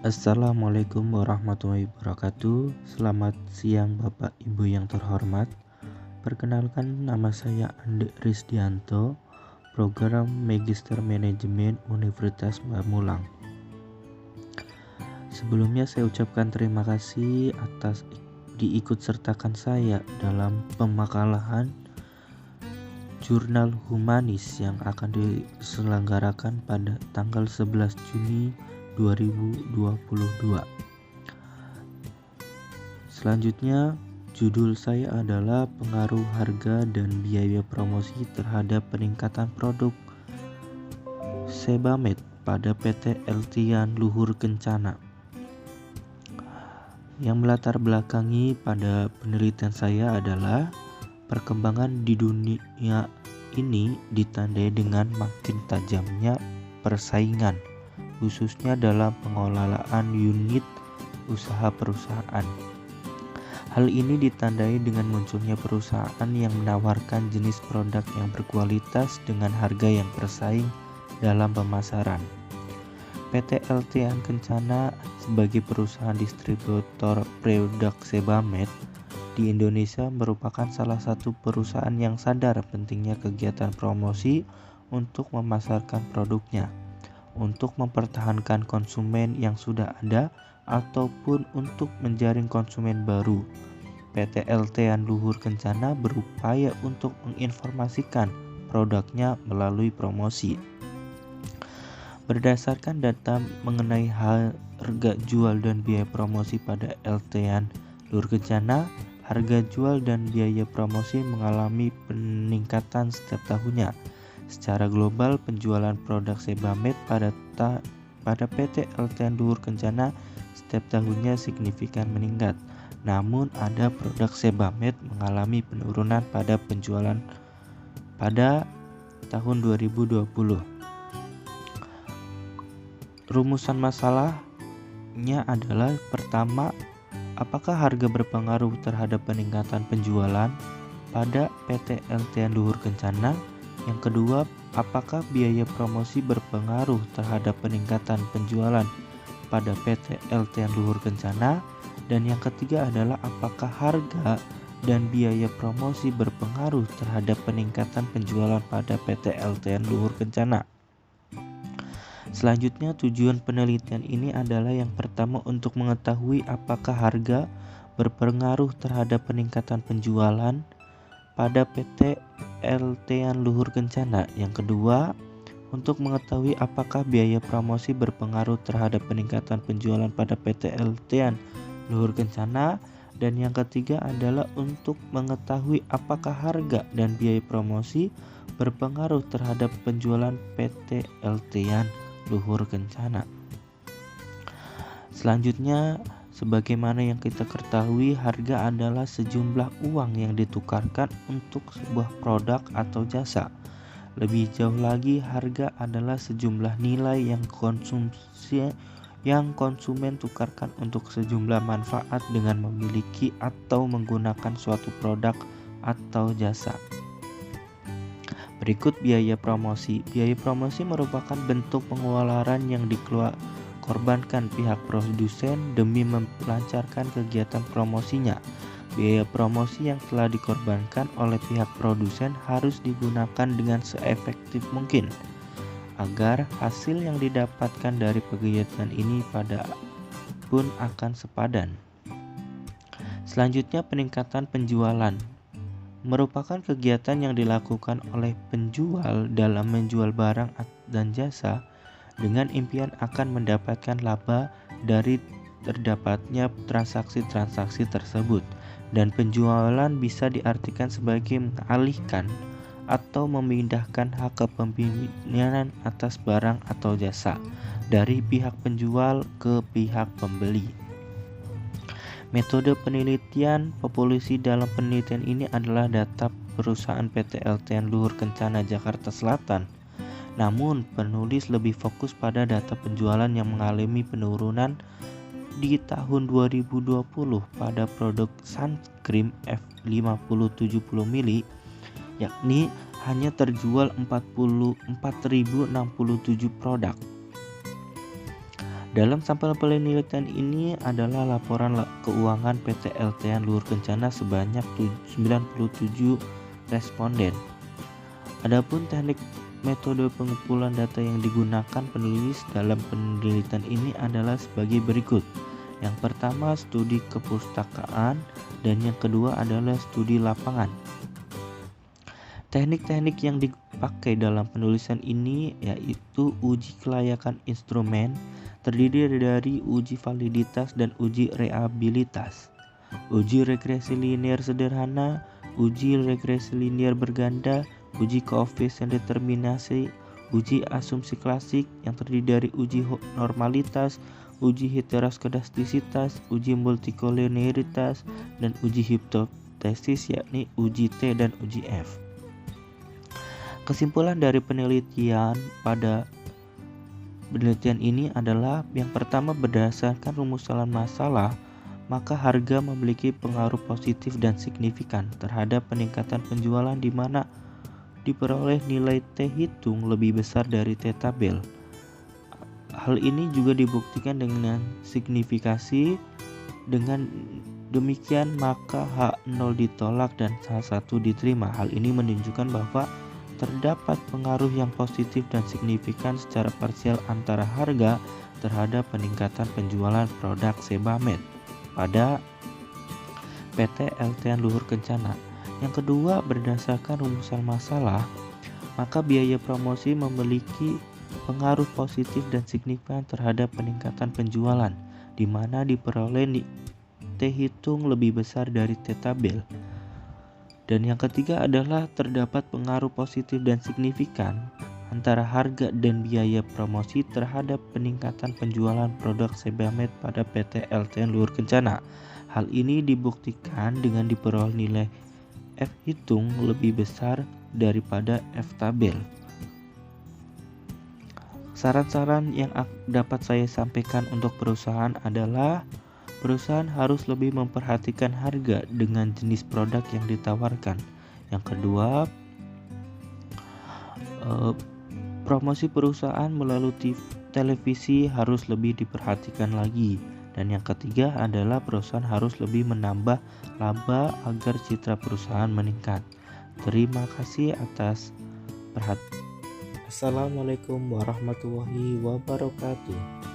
Assalamualaikum warahmatullahi wabarakatuh. Selamat siang Bapak Ibu yang terhormat. Perkenalkan, nama saya Ande Risdianto, Program Magister Manajemen Universitas Pamulang. Sebelumnya saya ucapkan terima kasih atas diikut sertakan saya dalam pemakalahan Jurnal Humanis yang akan diselenggarakan pada tanggal 11 Juni 2022. Selanjutnya, judul saya adalah pengaruh harga dan biaya promosi terhadap peningkatan produk Sebamed pada PT Eltian Luhur Kencana. Yang melatar belakangi pada penelitian saya adalah perkembangan di dunia ini ditandai dengan makin tajamnya persaingan, khususnya dalam pengelolaan unit usaha perusahaan. Hal ini ditandai dengan munculnya perusahaan yang menawarkan jenis produk yang berkualitas dengan harga yang bersaing dalam pemasaran. PT Eltian Kencana sebagai perusahaan distributor produk Sebamed di Indonesia merupakan salah satu perusahaan yang sadar pentingnya kegiatan promosi untuk memasarkan produknya, untuk mempertahankan konsumen yang sudah ada ataupun untuk menjaring konsumen baru. PT Eltian Luhur Kencana berupaya untuk menginformasikan produknya melalui promosi. Berdasarkan data mengenai harga jual dan biaya promosi pada Eltian Luhur Kencana, harga jual dan biaya promosi mengalami peningkatan setiap tahunnya. Secara global, penjualan produk Sebamed pada PT Eltian Luhur Kencana setiap tahunnya signifikan meningkat. Namun ada produk Sebamed mengalami penurunan pada penjualan pada tahun 2020. Rumusan masalahnya adalah: pertama, apakah harga berpengaruh terhadap peningkatan penjualan pada PT Eltian Luhur Kencana? Yang kedua, apakah biaya promosi berpengaruh terhadap peningkatan penjualan pada PT Eltian Luhur Kencana? Dan yang ketiga adalah apakah harga dan biaya promosi berpengaruh terhadap peningkatan penjualan pada PT Eltian Luhur Kencana? Selanjutnya, tujuan penelitian ini adalah yang pertama untuk mengetahui apakah harga berpengaruh terhadap peningkatan penjualan pada PT Eltian Luhur Kencana. Yang kedua, untuk mengetahui apakah biaya promosi berpengaruh terhadap peningkatan penjualan pada PT Eltian Luhur Kencana. Dan yang ketiga adalah untuk mengetahui apakah harga dan biaya promosi berpengaruh terhadap penjualan PT Eltian Luhur Kencana. Selanjutnya, sebagaimana yang kita ketahui, harga adalah sejumlah uang yang ditukarkan untuk sebuah produk atau jasa. Lebih jauh lagi, harga adalah sejumlah nilai yang konsumen tukarkan untuk sejumlah manfaat dengan memiliki atau menggunakan suatu produk atau jasa. Berikut biaya promosi. Biaya promosi merupakan bentuk pengeluaran yang dikorbankan pihak produsen demi melancarkan kegiatan promosinya. Biaya promosi yang telah dikorbankan oleh pihak produsen harus digunakan dengan seefektif mungkin agar hasil yang didapatkan dari kegiatan ini pun akan sepadan. Selanjutnya, peningkatan penjualan merupakan kegiatan yang dilakukan oleh penjual dalam menjual barang dan jasa dengan impian akan mendapatkan laba dari terdapatnya transaksi-transaksi tersebut. Dan penjualan bisa diartikan sebagai mengalihkan atau memindahkan hak kepemilikan atas barang atau jasa dari pihak penjual ke pihak pembeli. Metode penelitian populasi dalam penelitian ini adalah data perusahaan PT Eltian Luhur Kencana Jakarta Selatan. Namun, penulis lebih fokus pada data penjualan yang mengalami penurunan di tahun 2020 pada produk sunscreen F50-70 mili, yakni hanya terjual 44.067 produk. Dalam sampel penelitian ini adalah laporan keuangan PT LTN Luhur Kencana sebanyak 97 responden. Adapun teknik metode pengumpulan data yang digunakan penulis dalam penelitian ini adalah sebagai berikut. Yang pertama studi kepustakaan dan yang kedua adalah studi lapangan. Teknik-teknik yang dipakai dalam penulisan ini yaitu uji kelayakan instrumen, terdiri dari uji validitas dan uji reliabilitas, uji regresi linear sederhana, uji regresi linear berganda, uji koefisien determinasi, uji asumsi klasik yang terdiri dari uji normalitas, uji heteroskedastisitas, uji multikoliniaritas, dan uji hipotesis yakni uji T dan uji F. Kesimpulan dari penelitian pada penelitian ini adalah yang pertama, berdasarkan rumusan masalah, maka harga memiliki pengaruh positif dan signifikan terhadap peningkatan penjualan di mana diperoleh nilai T hitung lebih besar dari T tabel. Hal ini juga dibuktikan dengan signifikasi. Dengan demikian maka H0 ditolak dan H1 diterima. Hal ini menunjukkan bahwa terdapat pengaruh yang positif dan signifikan secara parsial antara harga terhadap peningkatan penjualan produk Sebamed pada PT LTN Luhur Kencana. Yang kedua, berdasarkan rumusan masalah, maka biaya promosi memiliki pengaruh positif dan signifikan terhadap peningkatan penjualan, di mana diperoleh T hitung lebih besar dari T tabel. Dan yang ketiga adalah terdapat pengaruh positif dan signifikan antara harga dan biaya promosi terhadap peningkatan penjualan produk Sebamed pada PT LTN Luhur Kencana. Hal ini dibuktikan dengan diperoleh nilai F hitung lebih besar daripada F tabel. Saran-saran yang dapat saya sampaikan untuk perusahaan adalah perusahaan harus lebih memperhatikan harga dengan jenis produk yang ditawarkan. Yang kedua, promosi perusahaan melalui televisi harus lebih diperhatikan lagi. Dan yang ketiga adalah perusahaan harus lebih menambah laba agar citra perusahaan meningkat. Terima kasih atas perhatian. Assalamualaikum warahmatullahi wabarakatuh.